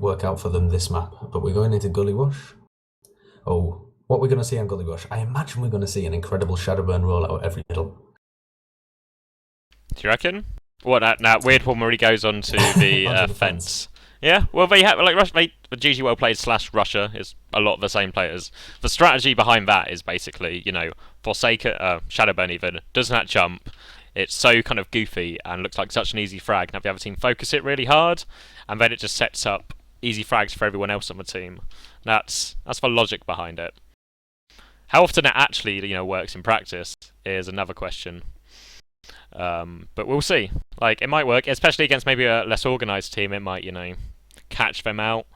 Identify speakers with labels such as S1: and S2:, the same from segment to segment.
S1: work out for them this map, but we're going into Gully Wash. Oh, what we're going to see on Gully Wash? I imagine we're going to see an incredible Shadowburn rollout every middle.
S2: Do you reckon? What, that weird one where he goes onto the fence? Yeah, well, they have like the GG well played / Russia is a lot of the same players. The strategy behind that is basically, you know, Shadowburn even does that jump. It's so kind of goofy and looks like such an easy frag. Now the other team focus it really hard, and then it just sets up easy frags for everyone else on the team. That's the logic behind it. How often it actually, you know, works in practice is another question. But we'll see. Like, it might work, especially against maybe a less organised team. It might, you know, catch them out.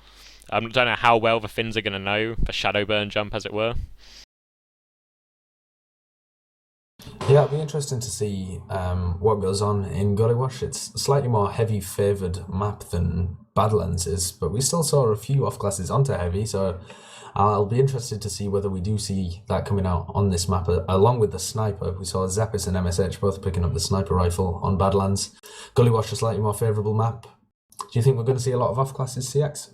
S2: I don't know how well the Finns are going to know the Shadowburn jump, as it were.
S1: Yeah, it'll be interesting to see what goes on in Gully Wash. It's a slightly more heavy favoured map than Badlands is, but we still saw a few off classes onto heavy, so I'll be interested to see whether we do see that coming out on this map, along with the sniper. We saw Zeppis and MSH both picking up the sniper rifle on Badlands. Gully Wash, a slightly more favourable map. Do you think we're going to see a lot of off classes CX?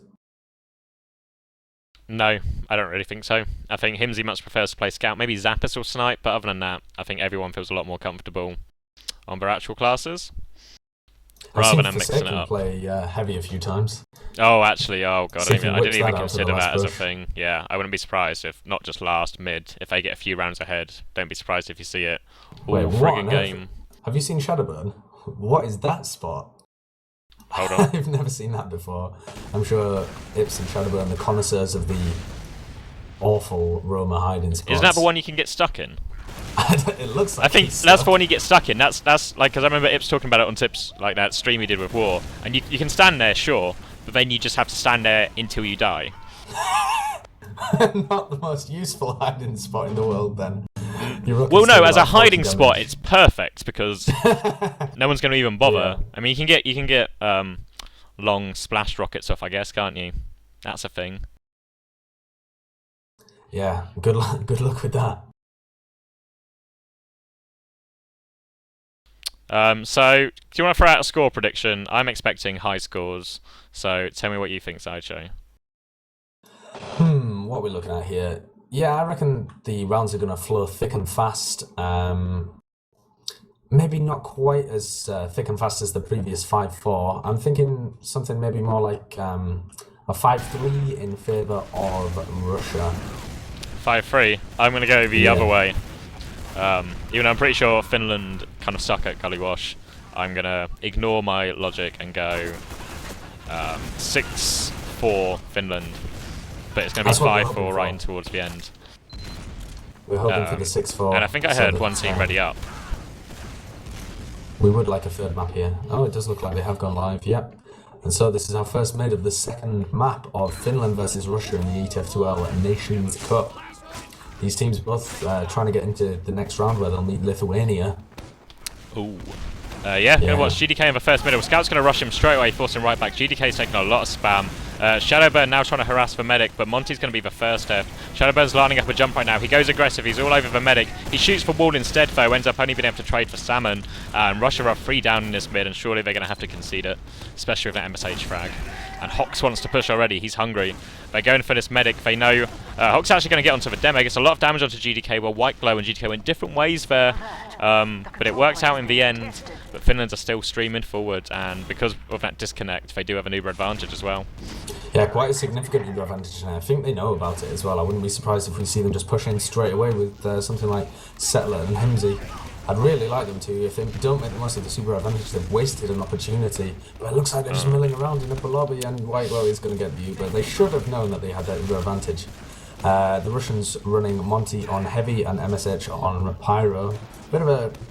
S2: No, I don't really think so. I think Himsy much prefers to play Scout, maybe Zappis or Snipe, but other than that, I think everyone feels a lot more comfortable on their actual classes. Rather than mixing it up.
S1: Play heavy a few times.
S2: Oh, actually, oh god, I didn't even consider that as a thing. Yeah, I wouldn't be surprised if, not just last, mid, if they get a few rounds ahead. Don't be surprised if you see it all friggin' game.
S1: Have you seen Shadowburn? What is that spot?
S2: Hold on.
S1: I've never seen that before. I'm sure Ips and Shadowburn, the connoisseurs of the awful Roma hiding spots.
S2: Isn't that the one you can get stuck in?
S1: It looks like
S2: I think that's the one you get stuck in. That's like, because I remember Ips talking about it on Tips, like that stream he did with War. And you can stand there, sure, but then you just have to stand there until you die.
S1: Not the most useful hiding spot in the world, then.
S2: Well, no, as a hiding spot, it's perfect because no one's going to even bother. Yeah. I mean, you can get long splash rockets off, I guess, can't you? That's a thing.
S1: Yeah, good luck with that.
S2: So, do you want to throw out a score prediction? I'm expecting high scores, so tell me what you think, Sideshow.
S1: What are we looking at here? Yeah, I reckon the rounds are going to flow thick and fast. Maybe not quite as thick and fast as the previous 5-4. I'm thinking something maybe more like a 5-3 in favour of Russia.
S2: 5-3? I'm going to go the other way. Even though I'm pretty sure Finland kind of suck at Gully Wash, I'm going to ignore my logic and go 6-4 Finland. But it's going to be 5-4 right in towards the end.
S1: We're hoping for the 6-4.
S2: And I think I heard one team ready up.
S1: We would like a third map here. Oh, it does look like they have gone live, yep. And so this is our first made of the second map of Finland versus Russia in the ETF2L Nations Cup. These teams both trying to get into the next round where they'll meet Lithuania.
S2: Ooh. Yeah, gonna watch GDK in the first middle. Scout's gonna rush him straight away, force him right back. GDK's taking a lot of spam. Shadowburn now trying to harass the medic, but Monty's going to be the first F. Shadowburn's lining up a jump right now. He goes aggressive. He's all over the medic. He shoots for wall instead, though. Ends up only being able to trade for Salmon. And Russia are 3 down in this mid, and surely they're going to have to concede it, especially with that MSH frag. And Hox wants to push already. He's hungry. They're going for this medic. They know Hox actually going to get onto the demo. Gets a lot of damage onto GDK. Well, White Glow and GDK went different ways there, but it works out in the end. But Finland's are still streaming forward, and because of that disconnect, they do have an Uber advantage as well.
S1: Yeah, quite a significant Uber advantage, and I think they know about it as well. I wouldn't be surprised if we see them just push in straight away with something like Settler and Himsy. I'd really like them to. If they don't make the most of the super advantage, they've wasted an opportunity. But it looks like they're just milling around in upper lobby, and White Glow is going to get the Uber. They should have known that they had that Uber advantage. The Russians running Monty on Heavy and MSH on Pyro.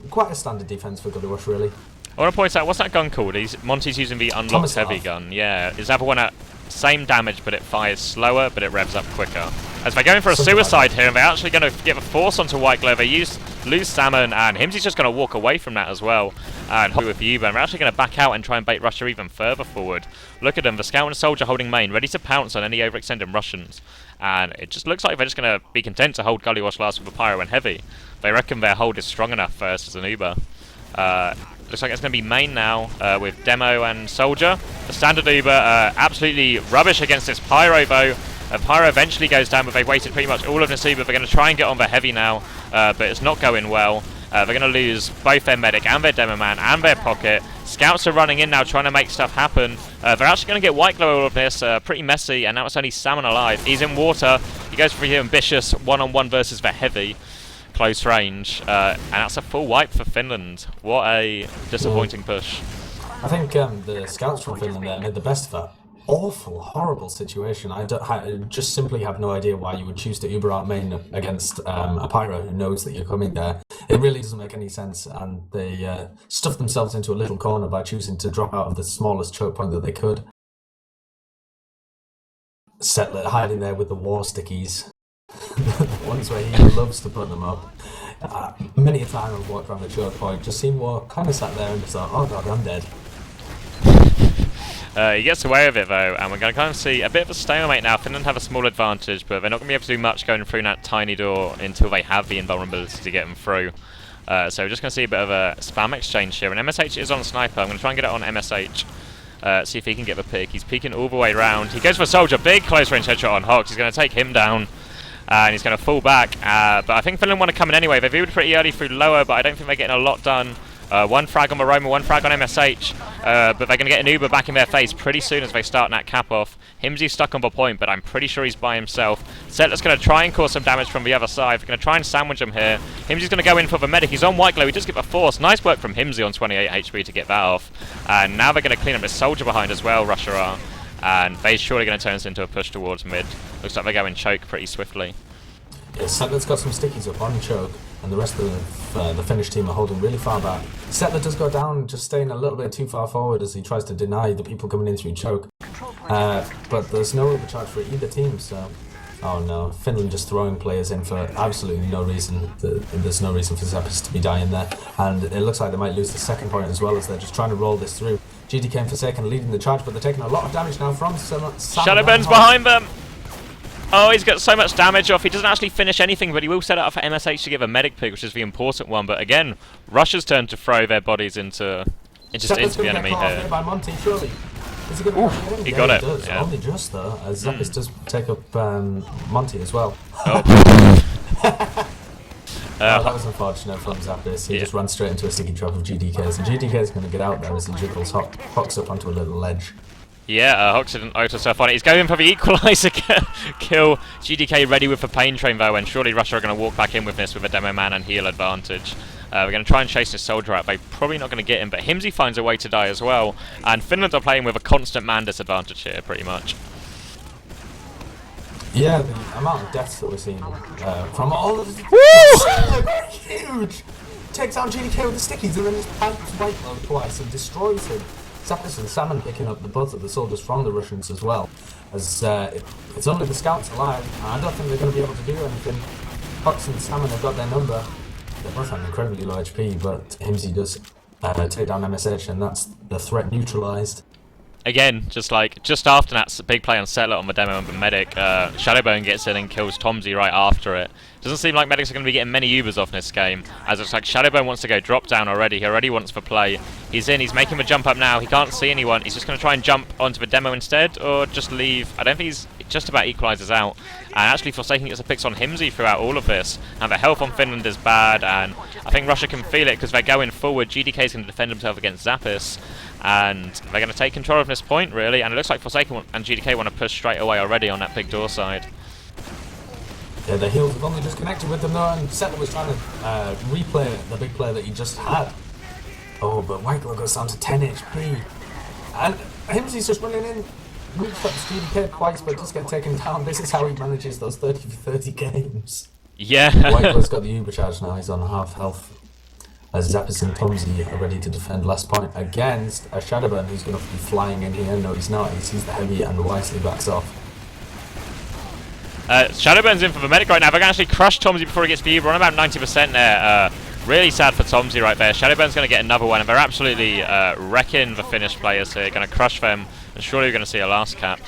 S1: Quite a standard defense for Gully Wash, really.
S2: I want to point out, what's that gun called? Monty's using the unlocked heavy gun. Yeah, is that the one at same damage, but it fires slower, but it revs up quicker. As they're going for a suicide here, and they're actually going to get a force onto White Glow. They lose Salmon, and Himsy's just going to walk away from that as well. And with the Uber, and we're actually going to back out and try and bait Russia even further forward. Look at them, the Scout and Soldier holding main, ready to pounce on any overextending Russians. And it just looks like they're just going to be content to hold Gully Wash last with a Pyro and Heavy. They reckon their hold is strong enough first as an Uber. Looks like it's going to be main now with Demo and Soldier. The standard Uber absolutely rubbish against this Pyro though. Pyro eventually goes down, but they've waited pretty much all of this Uber. They're going to try and get on the heavy now, but it's not going well. They're going to lose both their medic and their Demo Man and their pocket. Scouts are running in now trying to make stuff happen. They're actually going to get White Glow all of this, pretty messy, and now it's only Salmon alive. He's in water. He goes for the ambitious one-on-one versus the heavy. Close range, and that's a full wipe for Finland. What a disappointing push.
S1: I think the scouts from Finland there made the best of that awful, horrible situation. I just simply have no idea why you would choose to Uber out main against a Pyro who knows that you're coming there. It really doesn't make any sense, and they stuffed themselves into a little corner by choosing to drop out of the smallest choke point that they could. Settler hiding there with the war stickies. Ones where he loves to put them up. Many a time I've walked around the choke point, just seen War kind of sat there and just thought, oh god, I'm dead.
S2: He gets away with it though, and we're going to kind of see a bit of a stalemate now. Finland have a small advantage, but they're not going to be able to do much going through that tiny door until they have the invulnerability to get them through. So we're just going to see a bit of a spam exchange here, and MSH is on Sniper. I'm going to try and get it on MSH. See if he can get the pick. He's peeking all the way around. He goes for Soldier, big close range headshot on Hox. He's going to take him down. And he's going to fall back, but I think Finland want to come in anyway. They've viewed pretty early through lower, but I don't think they're getting a lot done. One frag on Maroma, one frag on MSH, but they're going to get an Uber back in their face pretty soon as they start that cap off. Himsy's stuck on the point, but I'm pretty sure he's by himself. Settler's going to try and cause some damage from the other side. They're going to try and sandwich him here. Himsy's going to go in for the medic. He's on White Glow. He does get the force. Nice work from Himsy on 28 HP to get that off. And now they're going to clean up this Soldier behind as well, Russia are. And they're surely going to turn this into a push towards mid. Looks like they're going choke pretty swiftly.
S1: Yeah, Settler's got some stickies up on choke, and the rest of the Finnish team are holding really far back. Settler does go down, just staying a little bit too far forward as he tries to deny the people coming in through choke. But there's no overcharge for either team, so... Oh no, Finland just throwing players in for absolutely no reason. There's no reason for Zappis to be dying there. And it looks like they might lose the second point as well, as they're just trying to roll this through. GDK and Forsaken leading the charge, but they're taking a lot of damage now from
S2: Shadowburn's behind them! Oh, he's got so much damage off. He doesn't actually finish anything, but he will set it up for MSH to give a medic pick, which is the important one. But again, Russia's turn to throw their bodies into the enemy here.
S1: By Monty, surely. Is he
S2: he got it.
S1: Does.
S2: Yeah.
S1: Only just though, as Zappis does take up Monty as well.
S2: Oh.
S1: That was unfortunate from Zappis. He just ran straight into a sticky trap of GDK's, and GDK is going to get out there as he jiggles Hox up onto a little ledge.
S2: Yeah, Hox didn't auto surf on it. He's going for the equalizer kill. GDK ready with the pain train though, and surely Russia are going to walk back in with this with a Demo Man and heal advantage. We're going to try and chase this Soldier out. They're probably not going to get him, but Himsy finds a way to die as well. And Finland are playing with a constant man disadvantage here, pretty much.
S1: Yeah, the amount of deaths that we're seeing from all of the... huge! Takes out GDK with the stickies and then just pants White Glow twice and destroys him. Zappis and Salmon picking up the both of the soldiers from the Russians as well. As it's only the scouts alive, and I don't think they're going to be able to do anything. Hox and Salmon have got their number. They're both on incredibly low HP, but Himsy does take down MSH, and that's the threat neutralized.
S2: Again, just after that big play on Settler on the Demo and the medic, Shadowbone gets in and kills Tomsy right after it. Doesn't seem like medics are going to be getting many Ubers off this game, as it's like Shadowbone wants to go drop down already. He already wants the play. He's in, he's making the jump up now. He can't see anyone. He's just going to try and jump onto the Demo instead, or just leave. I don't think he's just about equalizes out. And actually Forsaken gets a picks on Himsy throughout all of this. And the health on Finland is bad, and I think Russia can feel it because they're going forward. GDK is going to defend himself against Zappis, and they're going to take control of this point, really. And it looks like Forsaken and GDK want to push straight away already on that big door side.
S1: Yeah, the heals have only just connected with them though, and Settler was trying to replay the big play that he just had. Oh, but White Glow goes down to 10 HP. And Himsy's just running in. Recuts GDK twice, but just get taken down. This is how he manages those 30 for 30 games.
S2: Yeah.
S1: White Glow's got the Uber charge now, he's on half health. As Zappis and Tomsy are ready to defend last point against a Shadowburn who's going to be flying in here. No, he's not. He sees the heavy and wisely backs off.
S2: Shadowburn's in for the medic right now. They're going to actually crush Tomsy before he gets the Uber. On about 90% there. Really sad for Tomsy right there. Shadowburn's going to get another one, and they're absolutely wrecking the Finnish players here. Going to crush them, and surely we're going to see a last cap.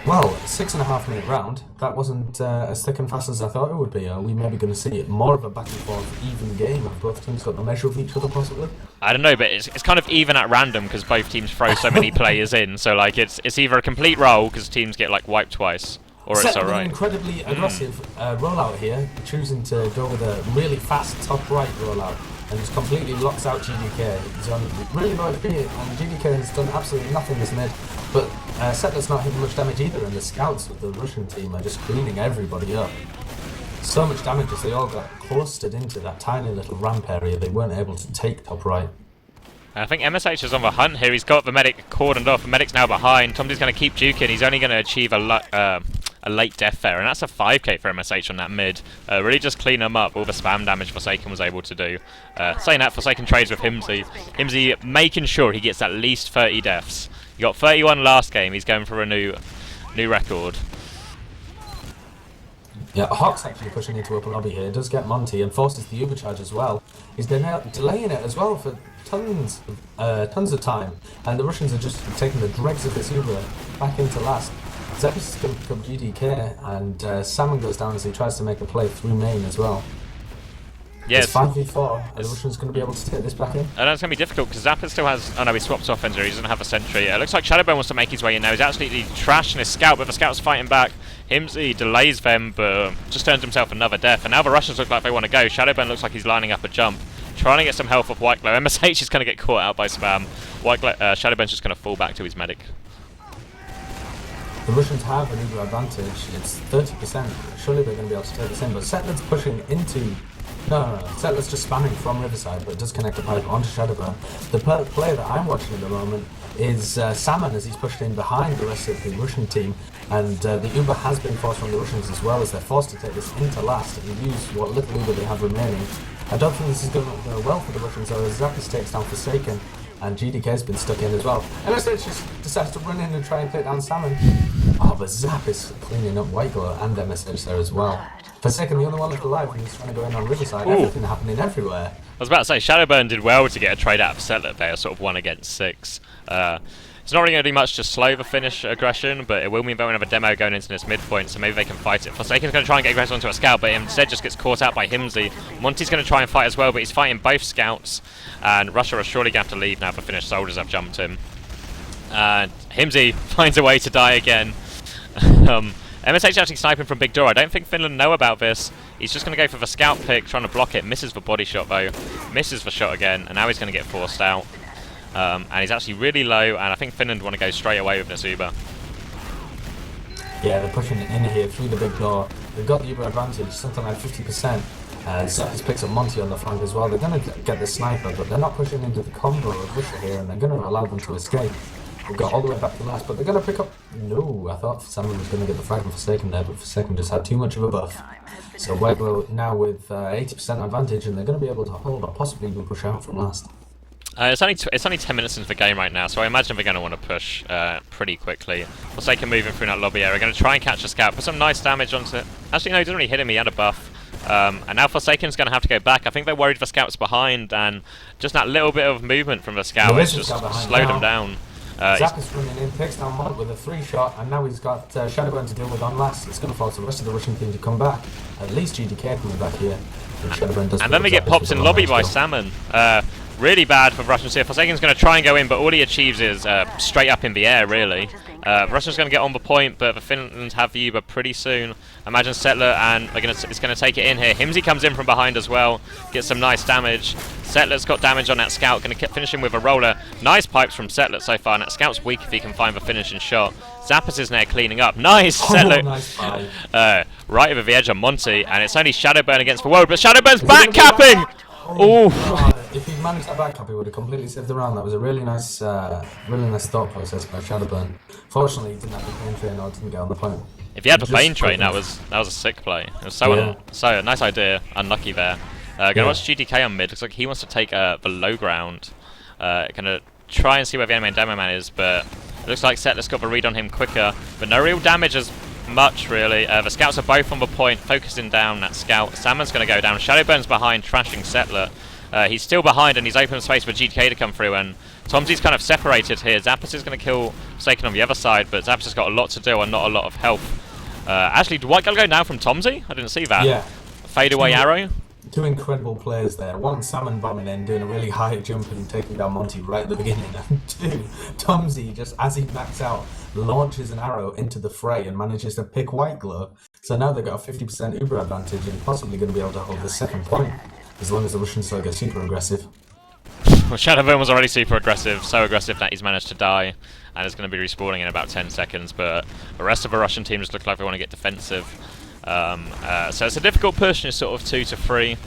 S1: Well, 6.5 minute round. That wasn't as thick and fast as I thought it would be. Are we maybe going to see more of a back and forth, even game? Have both teams got the measure of each other, possibly?
S2: I don't know, but it's kind of even at random because both teams throw so many players in. So like it's either a complete roll because teams get like wiped twice, or it's alright.
S1: An incredibly aggressive rollout here, choosing to go with a really fast top right rollout, and just completely locks out GDK. He's on really low HP, and GDK has done absolutely nothing this mid. But Settler's not hitting much damage either, and the scouts of the Russian team are just cleaning everybody up. So much damage as they all got clustered into that tiny little ramp area. They weren't able to take top right.
S2: I think MSH is on the hunt here. He's got the medic cordoned off. The medic's now behind. Tomty's going to keep juking. He's only going to achieve a late death there, and that's a 5k for MSH on that mid. Really just clean him up. All the spam damage Forsaken was able to do. Saying that, Forsaken trades with Himsy. Himsy making sure he gets at least 30 deaths. He got 31 last game. He's going for a new record.
S1: Yeah, Hawk's actually pushing into open lobby here. Does get Monty and forces the overcharge as well. He's been delaying it as well for tons of time, and the Russians are just taking the dregs of this Uber back into last. Zeppis is going to pick up GDK, and Salmon goes down as he tries to make a play through main as well.
S2: Yes.
S1: It's 5v4. Are the Russians going to be able to take this back in?
S2: I know it's going to be difficult because Zappa still has... Oh no, he swaps offense here. He doesn't have a sentry. It looks like Shadowburn wants to make his way in now. He's absolutely trashing his scout, but the scout's fighting back. Himsy delays them, but just turns himself another death. And now the Russians look like they want to go. Shadowburn looks like he's lining up a jump, trying to get some health off Whiteglow. MSH is going to get caught out by spam. Shadowburn's just going to fall back to his medic.
S1: The Russians have an Uber advantage. It's 30%. Surely they're going to be able to take this in, but Settler's pushing into... No. Settler's just spamming from Riverside, but it does connect the pipe onto Shadowburn. The player that I'm watching at the moment is Salmon, as he's pushed in behind the rest of the Russian team, and the Uber has been forced from the Russians as well, as they're forced to take this into last and use what little Uber they have remaining. I don't think this is going to go well for the Russians, though, as Zappis takes down Forsaken, and GDK's been stuck in as well. MSH just decides to run in and try and take down Salmon. Oh, but Zap is cleaning up Whiteglow and MSH there as well. Forsaken, the only one left alive, and he's trying to go in on Riverside. Ooh. Everything happening everywhere.
S2: I was about to say, Shadowburn did well to get a trade out of Settler there, sort of 1 against 6. It's not really going to do much to slow the finish aggression, but it will mean they won't have a demo going into this midpoint, so maybe they can fight it. Forsaken's going to try and get aggressive onto a scout, but instead just gets caught out by Himsy. Monty's going to try and fight as well, but he's fighting both scouts, and Russia are surely going to have to leave now. The Finnish soldiers have jumped him. And Himsy finds a way to die again. MSH actually sniping from Big Door. I don't think Finland know about this. He's just going to go for the scout pick, trying to block it. Misses the body shot though. Misses the shot again, and now he's going to get forced out. And he's actually really low, and I think Finland want to go straight away with this Uber.
S1: Yeah, they're pushing it in here through the Big Door. They've got the Uber advantage, something like 50%. Zappis picks up Monty on the flank as well. They're going to get the sniper, but they're not pushing into the combo of Russia here, and they're going to allow them to escape. They've got all the way back to last, but they're going to pick up... No, I thought someone was going to get the frag for Forsaken there, but Forsaken just had too much of a buff. So Whiteglow now with 80% advantage, and they're going to be able to hold or possibly even push out from last.
S2: It's only 10 minutes into the game right now, so I imagine they're going to want to push pretty quickly. Forsaken moving through that lobby area. Going to try and catch a scout, put some nice damage onto it. Actually, no, he didn't really hit him, he had a buff. And now Forsaken's going to have to go back. I think they're worried the scout's behind, and just that little bit of movement from the scout has just slowed him down.
S1: Zap is running in, takes down Mod with a 3-shot, and now he's got Shadowburn to deal with on last. It's going to force the rest of the Russian team to come back. At least GDK coming back here.
S2: And then they get popped in lobby by Salmon. Really bad for Russians here. Forsaken's going to try and go in, but all he achieves is straight up in the air, really. Russians going to get on the point, but the Finland have the Uber pretty soon. Imagine Settler, and it's going to take it in here. Himsy comes in from behind as well, gets some nice damage. Settler's got damage on that scout, going to finish him with a roller. Nice pipes from Settler so far, and that scout's weak if he can find the finishing shot. Zappis is now cleaning up. Nice, Settler.
S1: Nice
S2: right over the edge on Monty, and it's only Shadowburn against the world, but Shadowburn's backcapping!
S1: If he'd managed that back up, he would have completely saved the round. That was a really nice thought process by Shadowburn. Fortunately, he didn't have the plane train or didn't get on the point.
S2: If he had the plane train, that was a sick play. It was so nice idea. Unlucky there. Gonna watch GTK on mid. Looks like he wants to take the low ground. Gonna try and see where the enemy demo man is, but it looks like Settler's got the read on him quicker. But no real damage as much really. The scouts are both on the point, focusing down that scout. Salmon's going to go down. Shadowburn's behind, trashing Settler. He's still behind, and he's open space for GTK to come through, and Tomsy's kind of separated here. Zappos is going to kill Forsaken on the other side, but Zappos has got a lot to do and not a lot of health. Actually, did White Girl go down from Tomsy? I didn't see that.
S1: Yeah.
S2: Fade away arrow.
S1: Two incredible players there. One, Salmon bombing in, doing a really high jump and taking down Monty right at the beginning. And two, Tomsy, just as he backs out, launches an arrow into the fray and manages to pick White Glow. So now they've got a 50% Uber advantage and possibly going to be able to hold the second point, as long as the Russians don't get super aggressive.
S2: Well, Shadowburn was already super aggressive, so aggressive that he's managed to die, and is going to be respawning in about 10 seconds, but the rest of the Russian team just look like they want to get defensive. So it's a difficult push, and it's sort of 2 to 3.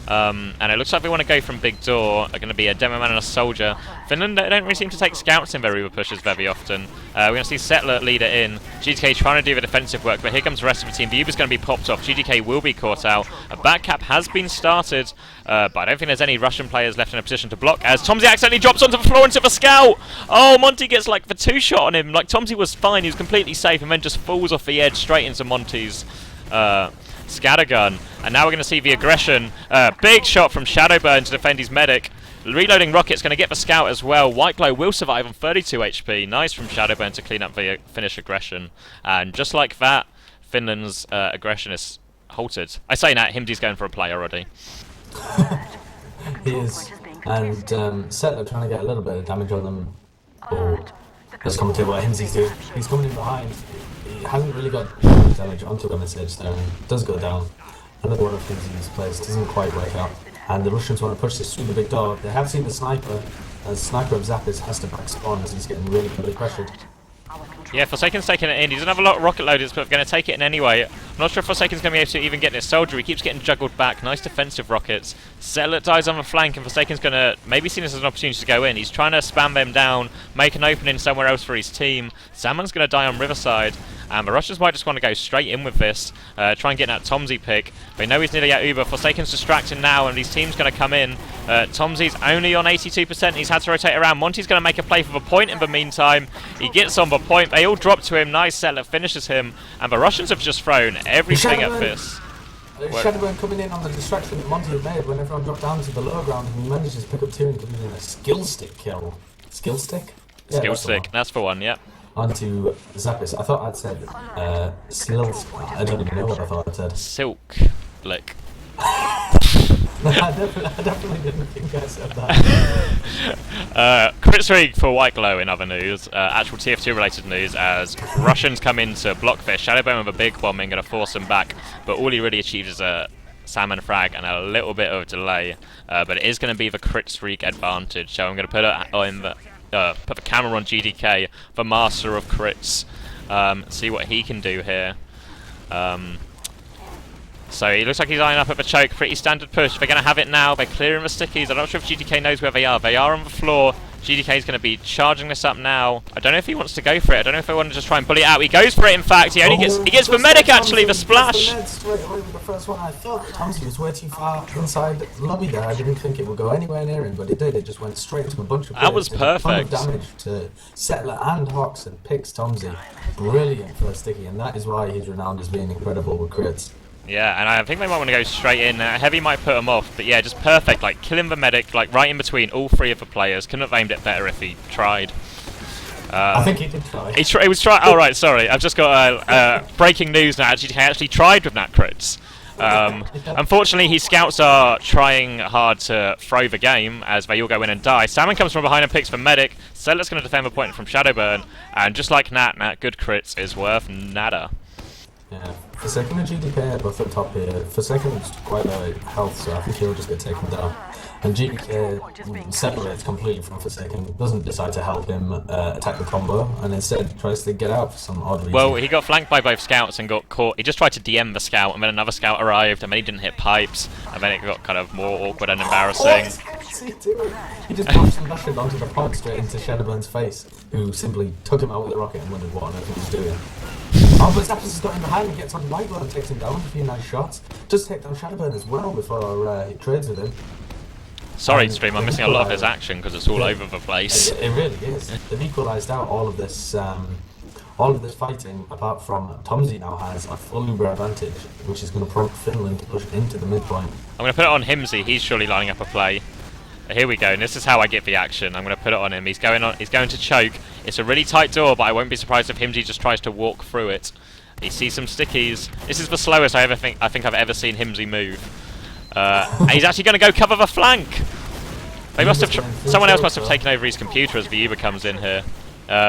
S2: And it looks like they want to go from Big Door. Are going to be a Demo Man and a Soldier. Finland don't really seem to take scouts in their Uber pushes very often. We're going to see Settler leader in. GTK trying to do the defensive work, but here comes the rest of the team. The Uber's going to be popped off. GTK will be caught out. A back cap has been started, but I don't think there's any Russian players left in a position to block, as Tomsy accidentally drops onto the floor into the scout. Oh, Monty gets like the 2-shot on him. Like, Tomsy was fine, he was completely safe, and then just falls off the edge straight into Monty's scattergun. And now we're going to see the aggression. Big shot from Shadowburn to defend his medic. Reloading rocket's going to get the scout as well. White Glow will survive on 32 HP. Nice from Shadowburn to clean up the Finnish aggression. And just like that, Finland's aggression is halted. I say that, Himdy's going for a play already.
S1: He is. And Settler trying to get a little bit of damage on them. Oh, let's commentate what Himsy's doing. He's coming in behind. He hasn't really got damage onto him as edge there, and does go down. Another one of Himsy's plays doesn't quite work out. And the Russians want to push this through the big door. They have seen the sniper, as Sniper of Zappos has to back spawn as he's getting really pressured.
S2: Yeah, Forsaken's taking it in. He doesn't have a lot of rocket loaders, but going to take it in anyway. I'm not sure if Forsaken's going to be able to even get this soldier. He keeps getting juggled back. Nice defensive rockets. Settler dies on the flank, and Forsaken's going to maybe see this as an opportunity to go in. He's trying to spam them down, make an opening somewhere else for his team. Salmon's going to die on Riverside, and the Russians might just want to go straight in with this. Try and get that Tomsy pick. They know he's nearly at Uber. Forsaken's distracting now, and his team's going to come in. Tomsy's only on 82%. He's had to rotate around. Monty's going to make a play for the point in the meantime. He gets on the point. They all drop to him. Nice Settler finishes him. And the Russians have just thrown everything at this.
S1: Shadowburn coming in on the distraction that Monty had made when everyone dropped down to the lower ground, and he manages to pick up 2 and comes in a skill stick kill. Skill stick? Yeah,
S2: skill stick. That's for one, yeah.
S1: Onto Zappos. I thought I'd said I don't even know what I thought I'd said.
S2: Silk lick.
S1: I definitely didn't think I said that.
S2: Crit streak for White Glow in other news. Actual TF2 related news, as Russians come in to block this. Shadowburn with a big bombing, going to force them back, but all he really achieves is a salmon frag and a little bit of delay. But it is going to be the crit streak advantage, so I'm going to put it on put the camera on GDK, the master of crits. See what he can do here. So he looks like he's eyeing up at the choke. Pretty standard push. They're going to have it now. They're clearing the stickies. I'm not sure if GDK knows where they are. They are on the floor. GDK is going to be charging this up now. I don't know if he wants to go for it. I don't know if they want to just try and bully it out. He goes for it, in fact. He gets the medic, actually, the splash.
S1: Straight away with the first one. I thought Tomsy was way too far inside the lobby there. I didn't think it would go anywhere near him, but it did. It just went straight into a bunch of players.
S2: That was perfect.
S1: A ton of damage to Settler and Hawks, and picks Tomsy. Brilliant first sticky, and that is why he's renowned as being incredible with crits.
S2: Yeah, and I think they might want to go straight in. Heavy might put him off, but yeah, just perfect. Like, killing the medic, like, right in between all 3 of the players. Couldn't have aimed it better if he tried.
S1: I think he did try.
S2: He was trying. Oh, right, sorry. I've just got breaking news now. He actually tried with nat crits. Unfortunately, his scouts are trying hard to throw the game as they all go in and die. Salmon comes from behind and picks the medic. Settler's going to defend the point from Shadowburn. And just like Nat, good crits is worth nada.
S1: Yeah, Forsaken and GDK are both at top here. Forsaken's quite low health, so I think he'll just get taken down. And GDK separates completely from Forsaken, doesn't decide to help him attack the combo, and instead tries to get out for some odd reason.
S2: Well, he got flanked by both scouts and got caught. He just tried to DM the scout, and then another scout arrived, and then he didn't hit pipes, and then it got kind of more awkward and embarrassing.
S1: He just pushed and rushed onto the pod straight into Shadowburn's face, who simply took him out with a rocket and wondered what on earth he was doing. Oh, but Zappos has got him behind and gets on White Glow and takes him down with a few nice shots. Just take down Shadowburn as well before he trades with him.
S2: Sorry, Stream, I'm missing a lot of his action because it's all over the place.
S1: It really is. They've equalised out all of this fighting, apart from Tomsy now has a full Uber advantage, which is going to prompt Finland to push into the midpoint.
S2: I'm going to put it on Himsy. He's surely lining up a play. But here we go, and this is how I get the action. I'm going to put it on him. He's going to choke. It's a really tight door, but I won't be surprised if Himsy just tries to walk through it. He sees some stickies. This is the slowest I think I've ever seen Himsy move. And he's actually going to go cover the flank. They must have someone else must have taken over his computer as the Uber comes in here,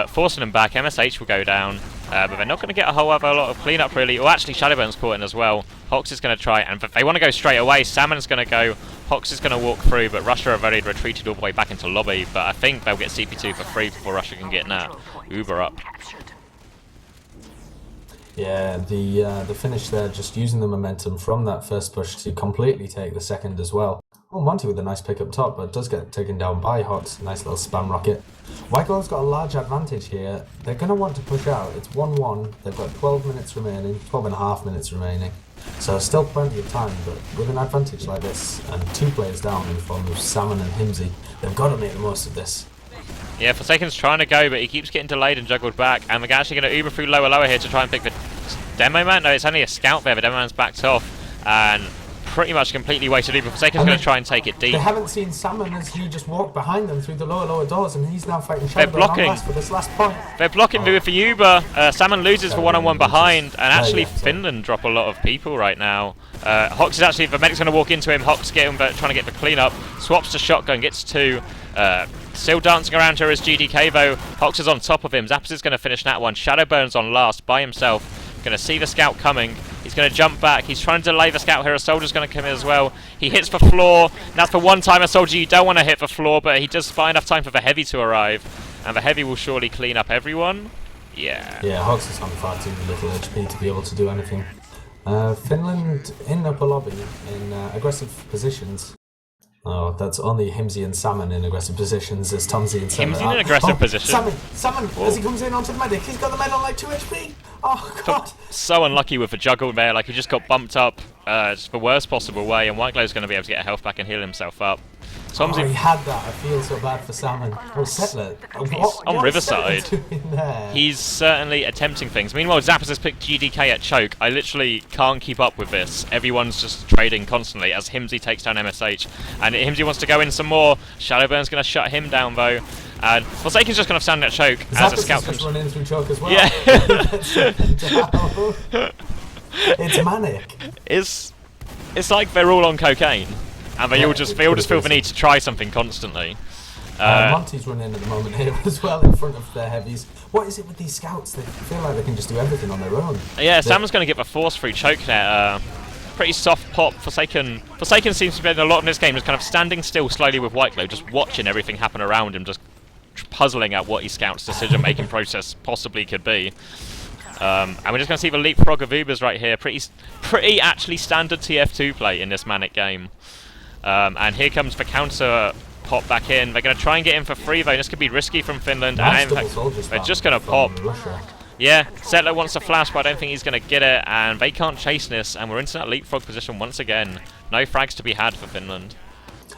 S2: forcing him back. MSH will go down, but they're not going to get a whole other lot of cleanup really. Oh, actually, Shadowburn's caught in as well. Hox is going to try, and they want to go straight away. Salmon's going to go. Hox is going to walk through, but Russia have already retreated all the way back into lobby. But I think they'll get CP2 for free before Russia can get that Uber up.
S1: Yeah, the finish there, just using the momentum from that first push to completely take the second as well. Oh, Monty with a nice pick up top, but does get taken down by Hox. Nice little spam rocket. Whiteglow's got a large advantage here. They're going to want to push out. It's 1-1. They've got 12 minutes remaining, 12 and a half minutes remaining. So still plenty of time, but with an advantage like this, and 2 players down in the form of Salmon and Himsy, they've got to make the most of this.
S2: Yeah, Forsaken's trying to go, but he keeps getting delayed and juggled back. And we're actually going to Uber through lower here to try and pick the Demo Man. No, it's only a scout there. The Demo Man's backed off. And pretty much completely wasted Uber. Forsaken's going to try and take it deep.
S1: They haven't seen Salmon as he just walked behind them through the lower doors, and he's now fighting Shadow.
S2: They're blocking
S1: for this last point.
S2: They're blocking with the Uber. Salmon loses for one-on-one behind, and actually Finland drop a lot of people right now. Hox is actually, the medic's going to walk into him. Hox trying to get the cleanup. Swaps to shotgun, gets 2. Still dancing around here as GDK though. Hox is on top of him. Zappos is going to finish that one. Shadowburn's on last by himself. Going to see the scout coming. He's going to jump back. He's trying to delay the scout here. A soldier's going to come in as well. He hits the floor. That's the one time a soldier you don't want to hit the floor, but he does find enough time for the heavy to arrive. And the heavy will surely clean up everyone. Yeah.
S1: Yeah, Hox is on far too little HP to be able to do anything. Finland in upper lobby in aggressive positions. Oh, that's only Himsy and Salmon in aggressive positions as Tomsy and Salmon.
S2: Himsy in an aggressive position.
S1: Salmon, as he comes in onto the medic, he's got the med on like 2 HP. Oh, God.
S2: So unlucky with the juggle there, like he just got bumped up just the worst possible way, and Whiteglow's going to be able to get health back and heal himself up.
S1: Tomsy, he had that. I feel so bad for Salmon. Oh, Settler.
S2: On Riverside. He's certainly attempting things. Meanwhile, Zappos has picked GDK at choke. I literally can't keep up with this. Everyone's just trading constantly as Himsy takes down MSH. And Himsy wants to go in some more. Shadowburn's going to shut him down, though. And Forsaken's just going to stand at choke as a scout comes.
S1: Run in through choke as well.
S2: Yeah.
S1: It's manic.
S2: It's like they're all on cocaine. And they all just feel the need to try something constantly.
S1: Monty's running at the moment here as well in front of their heavies. What is it with these scouts? They feel like they can just do everything on their own.
S2: Yeah, Sam's going to get the force through choke there. Pretty soft pop. Forsaken seems to be doing a lot in this game, just kind of standing still slowly with Whiteglow, just watching everything happen around him, just puzzling at what his scout's decision-making process possibly could be. And we're just going to see the leapfrog of Ubers right here. Pretty actually standard TF2 play in this manic game. And here comes the counter pop back in. They're going to try and get in for free though. This could be risky from Finland.
S1: Nice,
S2: and in fact, they're just going to pop. Yeah, Settler wants to flash, but I don't think he's going to get it. And they can't chase this. And we're into that leapfrog position once again. No frags to be had for Finland.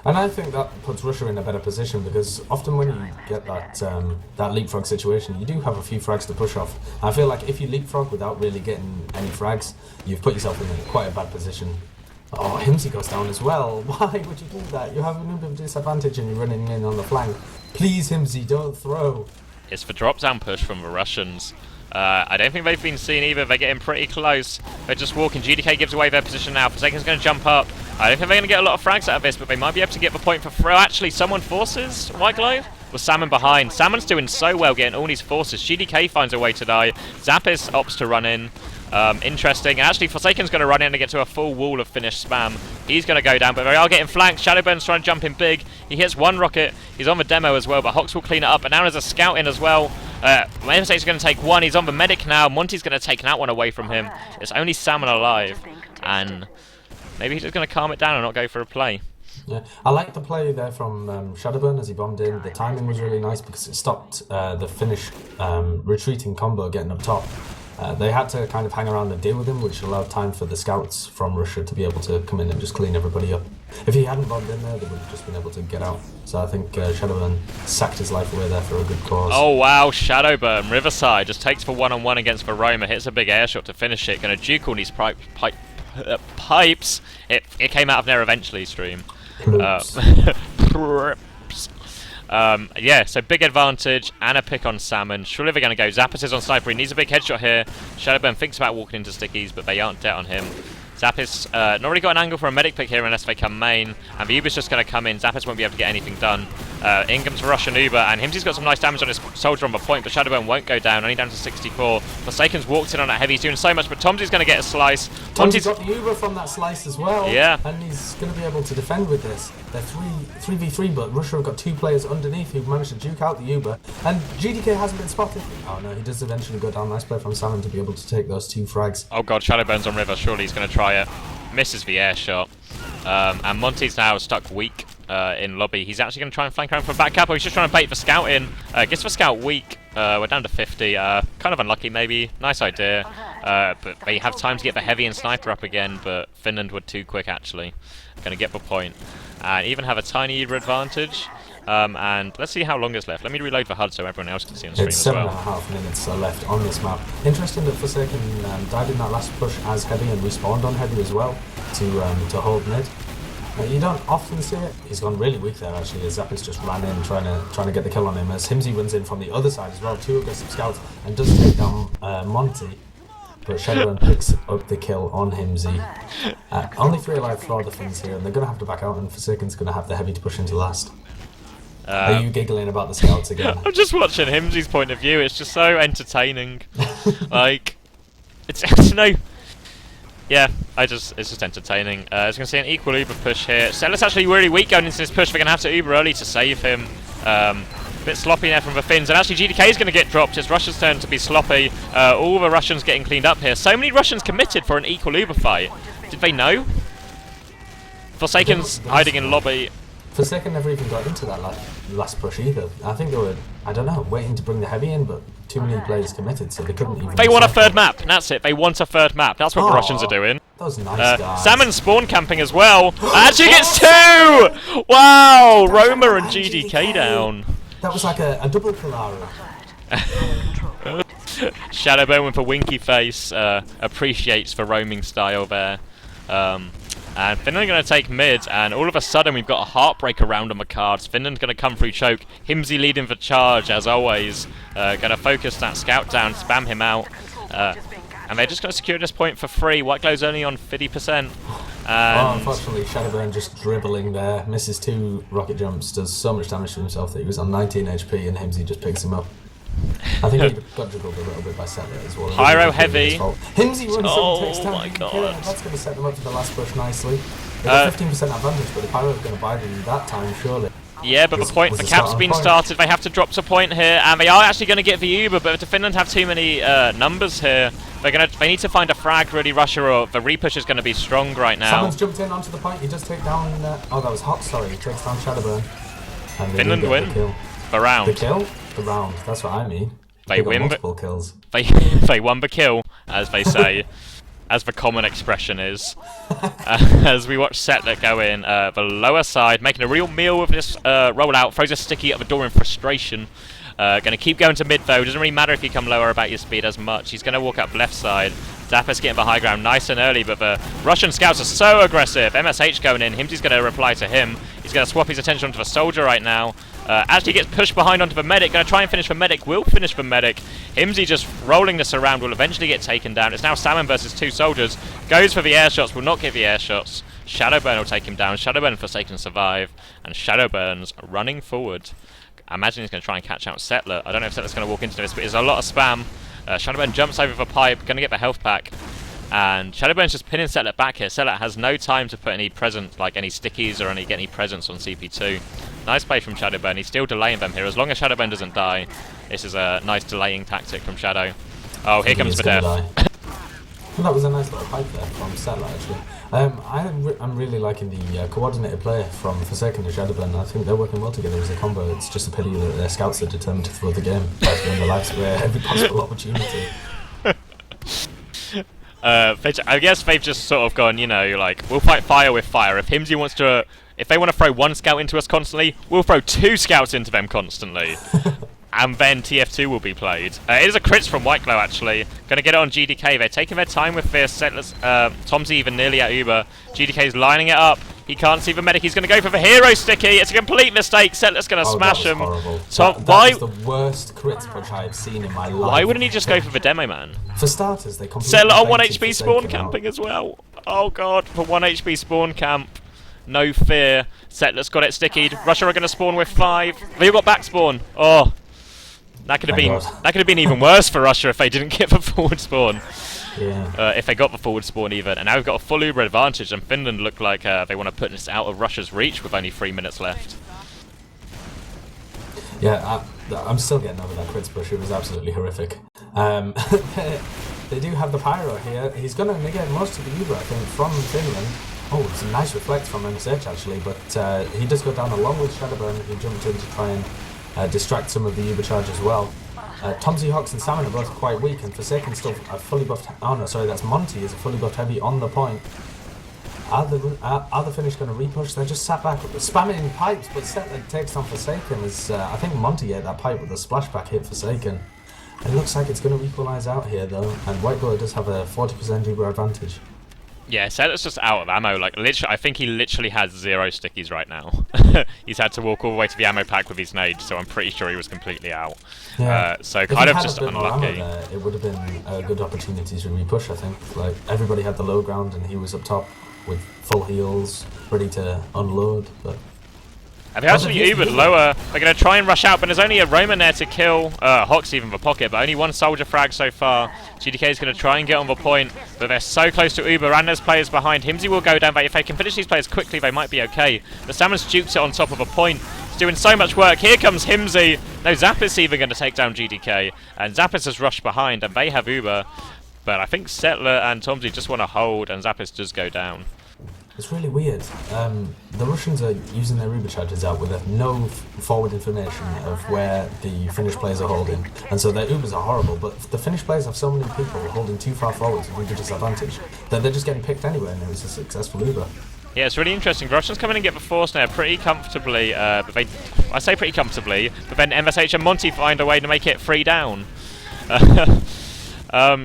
S1: And I think that puts Russia in a better position because often when you get that leapfrog situation, you do have a few frags to push off. I feel like if you leapfrog without really getting any frags, you've put yourself in quite a bad position. Oh, Himsy goes down as well. Why would you do that? You have a little bit of disadvantage and you're running in on the flank. Please, Himsy, don't throw.
S2: It's the drop-down push from the Russians. I don't think they've been seen either. They're getting pretty close. They're just walking. GDK gives away their position now. Forsaken's going to jump up. I don't think they're going to get a lot of frags out of this, but they might be able to get the point for throw. Actually, someone forces Whiteglow? With Salmon behind. Salmon's doing so well getting all these forces. GDK finds a way to die. Zappos opts to run in. Interesting. And actually, Forsaken's going to run in and get to a full wall of finished spam. He's going to go down, but they are getting flanked. Shadowburn's trying to jump in big. He hits one rocket. He's on the demo as well, but Hox will clean it up. And now there's a scout in as well. MSH is going to take one. He's on the medic now. Monty's going to take that one away from him. It's only Salmon alive. And maybe he's just going to calm it down and not go for a play.
S1: Yeah, I like the play there from Shadowburn as he bombed in. The timing was really nice because it stopped the Finnish retreating combo getting up top. They had to kind of hang around and deal with him, which allowed time for the scouts from Russia to be able to come in and just clean everybody up. If he hadn't bombed in there, they would have just been able to get out. So I think Shadowburn sacked his life away there for a good cause.
S2: Oh wow, Shadowburn, Riverside, just takes for one-on-one against the Roma, hits a big air shot to finish it, going to juke all these pipes. It came out of there eventually, stream. trips. Yeah, so big advantage and a pick on Salmon. Surely they're going to go. Zappis is on Sniper. He needs a big headshot here. Shadowburn thinks about walking into stickies, but they aren't dead on him. Zappis not really got an angle for a medic pick here unless they come main. And the Uber's just going to come in. Zappis won't be able to get anything done. In comes Russian Uber, and Himsy's got some nice damage on his soldier on the point, but Shadowburn won't go down, only down to 64. Forsaken's walked in on that heavy, he's doing so much, but Tomsy's going to get a slice.
S1: Tomsy's got the Uber from that slice as well.
S2: Yeah.
S1: And he's going to be able to defend with this. They're 3v3, but Russia have got 2 players underneath who've managed to duke out the Uber. And GDK hasn't been spotted. Oh no, he does eventually go down. Nice play from Salmon to be able to take those 2 frags.
S2: Oh god, Shadowburn's on River, surely he's going to try it. Misses the air shot. And Monty's now stuck weak in lobby. He's actually going to try and flank around for back capo. He's just trying to bait for scout in. Gets the scout weak. We're down to 50. Kind of unlucky maybe. Nice idea. But they have time to get the heavy and sniper up again, but Finland were too quick actually. Going to get the point. And even have a tiny Uber advantage. And let's see how long is left. Let me reload the HUD so everyone else can see on the stream
S1: It's
S2: as well.
S1: 7.5 minutes left on this map. Interesting that Forsaken died in that last push as heavy and respawned on heavy as well to hold mid. You don't often see it. He's gone really weak there actually as Zappis just ran in trying to get the kill on him as Himsy runs in from the other side as well. 2 aggressive scouts and does take down Monty. But Shadowburn picks up the kill on Himsy. Only 3 alive for the Finns here, and they're going to have to back out, and Forsaken's going to have the heavy to push into last. Are you giggling about the scouts again?
S2: I'm just watching Himsy's point of view. It's just so entertaining. Like, it's no. Yeah, it's just entertaining. As you can see, an equal Uber push here. Settler's actually really weak going into this push. They're going to have to Uber early to save him. A bit sloppy there from the Finns, and actually GDK is going to get dropped. It's Russia's turn to be sloppy. All the Russians getting cleaned up here. So many Russians committed for an equal Uber fight. Did they know? Forsaken's hiding in lobby.
S1: Forsaken never even got into that last push either. I think they were, I don't know, waiting to bring the heavy in, but too many players committed, so they couldn't even...
S2: They want a third map, and that's it. They want a third map. That's what the Russians are doing.
S1: Those nice guys.
S2: Salmon spawn camping as well. Actually gets 2! Wow! Roma and GDK down.
S1: That was like a double Polaro.
S2: Shadowburn with a winky face appreciates the roaming style there. And Finland going to take mid, and all of a sudden we've got a heartbreaker round on the cards. Finland going to come through choke. Himsy leading the charge as always. Going to focus that scout down, spam him out. And they're just going to secure this point for free. White Glow's only on 50%.
S1: Unfortunately, Shadowburn just dribbling there. Misses 2 rocket jumps, does so much damage to himself that he was on 19 HP, and Himsy just picks him up. I think he got dribbled a little bit by Settler as well.
S2: Pyro heavy.
S1: Himsy runs up and takes down.
S2: My god.
S1: That's going to set them up for the last push nicely. They got 15% advantage, but the Pyro's going to buy them that time, surely.
S2: Yeah, but the camp's been started. They have to drop to point here, and they are actually going to get the Uber, but if Finland have too many numbers here, they need to find a frag, really, Russia, or the repush is going to be strong right now.
S1: Someone's jumped in onto the point. He does take down... oh, that was hot, sorry. He takes down Shadowburn. And
S2: Finland win the round.
S1: The kill? The round. That's what I mean.
S2: They win
S1: multiple kills.
S2: They won the kill, as they say, as the common expression is. As we watch Settler go in, the lower side, making a real meal with this rollout, throws a sticky at the door in frustration. Going to keep going to mid though, doesn't really matter if you come lower about your speed as much. He's going to walk up left side. Zappis getting the high ground nice and early, but the Russian scouts are so aggressive. MSH going in, Himsy's going to reply to him. He's going to swap his attention onto the soldier right now. Actually gets pushed behind onto the medic, going to try and finish the medic, will finish the medic. Himsy just rolling this around, will eventually get taken down. It's now Salmon versus 2 soldiers. Goes for the air shots, will not get the air shots. Shadowburn will take him down. Shadowburn and Forsaken survive, and Shadowburn's running forward. I imagine he's going to try and catch out Settler. I don't know if Settler's going to walk into this, but there's a lot of spam. Shadowburn jumps over the pipe, going to get the health pack. And Shadowburn's just pinning Settler back here. Settler has no time to put any present, like any stickies or get any presents on CP2. Nice play from Shadowburn. He's still delaying them here. As long as Shadowburn doesn't die, this is a nice delaying tactic from Shadow. Oh, here comes the death.
S1: Well, that was a nice little pipe there from Settler, actually. I'm really liking the coordinated play from Forsaken and Shadowburn. I think they're working well together as a combo. It's just a pity that their scouts are determined to throw the game by doing the lives where every possible opportunity.
S2: I guess they've just sort of gone, you know, like, we'll fight fire with fire. If Himsy wants to, if they want to throw 1 scout into us constantly, we'll throw 2 scouts into them constantly. And then TF2 will be played. It is a crits from White Glow, actually. Going to get it on GDK. They're taking their time with this. Settlers, Tom's even nearly at Uber. GDK's lining it up. He can't see the medic. He's going to go for the hero sticky. It's a complete mistake. Settler's going to smash him.
S1: Horrible.
S2: Tom,
S1: that was the worst crits push I've seen in my life.
S2: Why wouldn't he just go for the demo man?
S1: For starters, they completely
S2: Settler on 1
S1: baited
S2: HP spawn
S1: Forsaken
S2: camping
S1: out.
S2: as well. Oh god, for 1 HP spawn camp. No fear. Settler's got it stickied. Russia are going to spawn with 5. They've got back spawn. Oh, that could have been even worse for Russia if they didn't get the forward spawn.
S1: Yeah.
S2: If they got the forward spawn even. And now we've got a full Uber advantage, and Finland look like they want to put this out of Russia's reach with only 3 minutes left.
S1: Yeah, I'm still getting over that crits push. It was absolutely horrific. They do have the Pyro here. He's going to negate most of the Uber, I think, from Finland. Oh, it's a nice reflect from MSH actually, but he does go down along with Shadowburn. He jumped in to try and distract some of the Uber charge as well. Tomsy Hawks and Salmon are both quite weak, and Forsaken still a fully buffed. Oh no, sorry, that's Monty is a fully buffed heavy on the point. Are the Finnish going to repush? They're just sat back, spamming pipes, but Settler takes on Forsaken. As I think Monty ate that pipe with a splashback hit Forsaken. It looks like it's going to equalise out here though, and White Gold does have a 40% Uber advantage.
S2: Yeah, Settler's just out of ammo. Like, literally, I think he literally has 0 stickies right now. He's had to walk all the way to the ammo pack with his nade, so I'm pretty sure he was completely out.
S1: Yeah.
S2: So kind of just
S1: If he had a bit more
S2: unlucky.
S1: ammo there, it would have been a good opportunity to repush, I think. Like, everybody had the low ground and he was up top with full heals, ready to unload, but...
S2: And they actually Ubered lower. They're going to try and rush out, but there's only a Roman there to kill. Hawk's even for pocket, but only 1 soldier frag so far. GDK is going to try and get on the point, but they're so close to Uber, and there's players behind. Himsy will go down, but if they can finish these players quickly, they might be okay. But Salmon's duked it on top of a point. He's doing so much work. Here comes Himsy. No, Zappis even going to take down GDK, and Zappis has rushed behind, and they have Uber. But I think Settler and Tomsy just want to hold, and Zappis does go down.
S1: It's really weird. The Russians are using their Uber charges out with no forward information of where the Finnish players are holding. And so their Ubers are horrible, but the Finnish players have so many people holding too far forward with Uber disadvantage that they're just getting picked anyway, and it was a successful Uber.
S2: Yeah, it's really interesting. The Russians come in and get the force now pretty comfortably, I say pretty comfortably, but then MSH and Monty find a way to make it 3 down.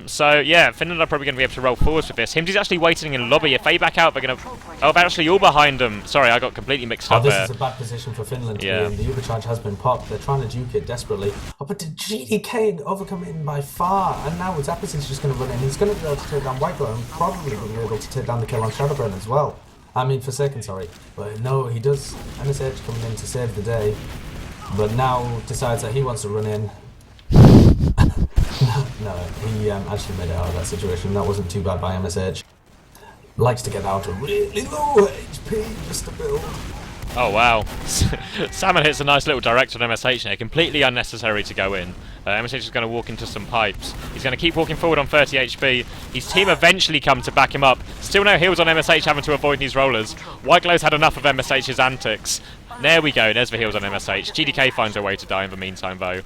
S2: So yeah, Finland are probably going to be able to roll forwards with this. Himsy's actually waiting in lobby. If they back out, they're going to... Oh, they're actually all behind them. Sorry, I got completely mixed up
S1: this
S2: there.
S1: is a bad position for Finland to
S2: Yeah.
S1: be in. The Uber charge has been popped. They're trying to duke it desperately. Oh, but the GDK overcoming by far. And now Zappis is just going to run in. He's going to be able to take down Whitebow and probably will be able to take down the kill on Shadowburn as well. I mean, Forsaken, sorry. But no, he does. MSH coming in to save the day. But now decides that he wants to run in. No, he actually made it out of that situation. That wasn't too bad by MSH. Likes to get out of really low HP just to build.
S2: Oh wow. Salmon hits a nice little direct on MSH there. Completely unnecessary to go in. MSH is going to walk into some pipes. He's going to keep walking forward on 30 HP. His team eventually come to back him up. Still no heals on MSH, having to avoid these rollers. White Glow's had enough of MSH's antics. There we go, there's the heals on MSH. GDK finds a way to die in the meantime though.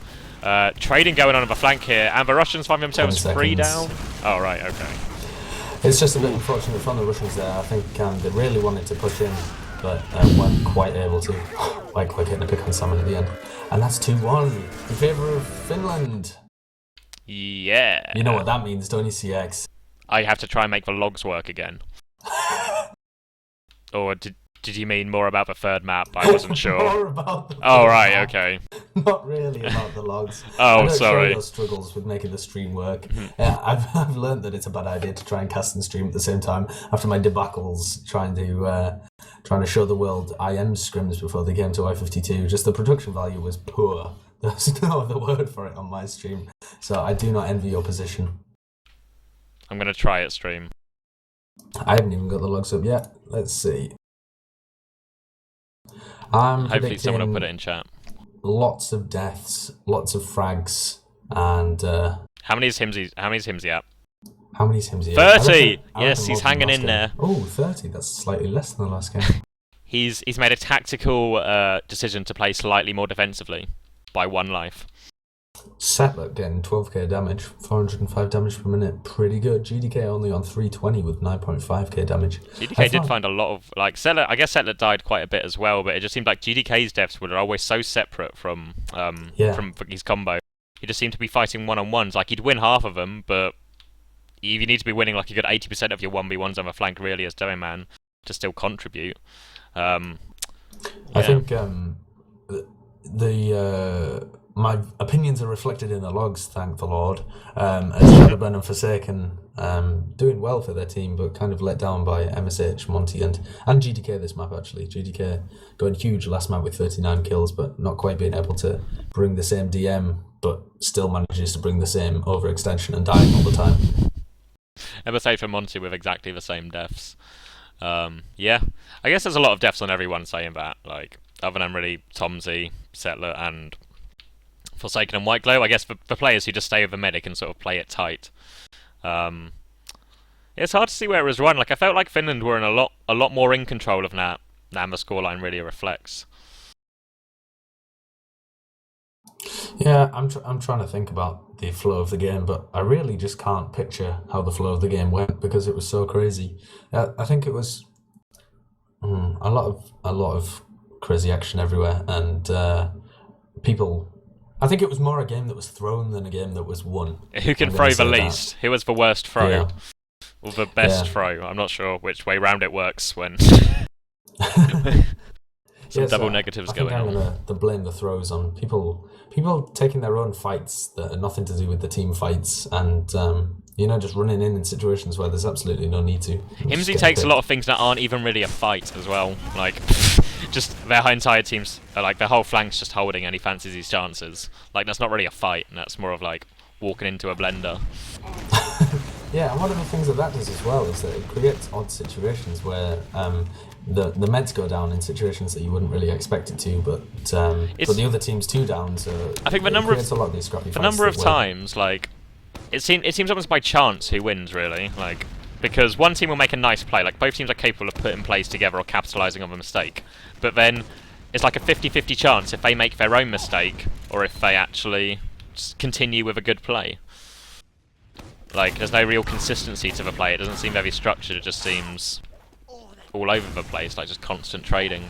S2: Trading going on the flank here, and the Russians find themselves 3 down. Oh right, okay.
S1: It's just a bit unfortunate from the Russians there. I think they really wanted to push in, but weren't quite able to. Quite quick hitting a pick on Salmon at the end. And that's 2-1 in favour of Finland.
S2: Yeah.
S1: You know what that means, don't you, CX?
S2: I have to try and make the logs work again. Or did you mean more about the third map? I wasn't sure.
S1: More about the
S2: Oh right,
S1: map.
S2: okay.
S1: Not really about the logs.
S2: Oh,
S1: I know
S2: sorry.
S1: Your struggles with making the stream work. I've learned that it's a bad idea to try and cast and stream at the same time. After my debacles trying to show the world IM scrims before they came to I-52, just the production value was poor. There's no other word for it on my stream. So I do not envy your position.
S2: I'm gonna try it stream.
S1: I haven't even got the logs up yet. Let's see. I'm
S2: Hopefully someone will put it in chat.
S1: Lots of deaths, lots of frags, and
S2: How many is Himsy at?
S1: how many's Himsy?
S2: 30! Yes, he's hanging in there.
S1: Oh, 30, that's slightly less than the last game.
S2: He's made a tactical decision to play slightly more defensively by 1 life.
S1: Settler getting 12k damage, 405 damage per minute, pretty good. GDK only on 320 with 9.5k damage.
S2: GDK did find a lot of, like, Settler, I guess Settler died quite a bit as well, but it just seemed like GDK's deaths were always so separate from his combo. He just seemed to be fighting one-on-ones, like he'd win half of them, but you need to be winning like a good 80% of your 1v1s on the flank really as Demo Man. to still contribute.
S1: I think my opinions are reflected in the logs, thank the Lord. As Shadowburn and Forsaken doing well for their team, but kind of let down by MSH, Monty, and GDK this map actually. GDK going huge last map with 39 kills, but not quite being able to bring the same DM, but still manages to bring the same overextension and dying all the time.
S2: MSH for Monty with exactly the same deaths. Yeah, I guess there's a lot of deaths on everyone saying that, like, other than really Tomsy, Settler, and Forsaken and White Glow. I guess for players who just stay with the medic and sort of play it tight. It's hard to see where it was run. Like, I felt like Finland were in a lot more in control of that than the scoreline really reflects.
S1: Yeah, I'm trying to think about the flow of the game, but I really just can't picture how the flow of the game went because it was so crazy. I think it was a lot of crazy action everywhere, and people. I think it was more a game that was thrown than a game that was won.
S2: Who can throw the least? Who was the worst throw? Yeah. Or the best throw? I'm not sure which way round it works when some double negatives going on.
S1: I'm going to blame the throws on people taking their own fights that are nothing to do with the team fights and just running in situations where there's absolutely no need to.
S2: Himsy takes a lot of things that aren't even really a fight as well. Like, just their entire team's, like, their whole flank's just holding and he fancies his chances. Like, that's not really a fight, and that's more of, like, walking into a blender.
S1: Yeah, and one of the things that does as well is that it creates odd situations where the meds go down in situations that you wouldn't really expect it to, but the other team's two down, so
S2: I think the number of times, like, it seems almost by chance who wins, really. Like, because one team will make a nice play, like both teams are capable of putting plays together or capitalising on a mistake, but then it's like a 50-50 chance if they make their own mistake or if they actually continue with a good play. Like, there's no real consistency to the play, it doesn't seem very structured, it just seems all over the place, like just constant trading.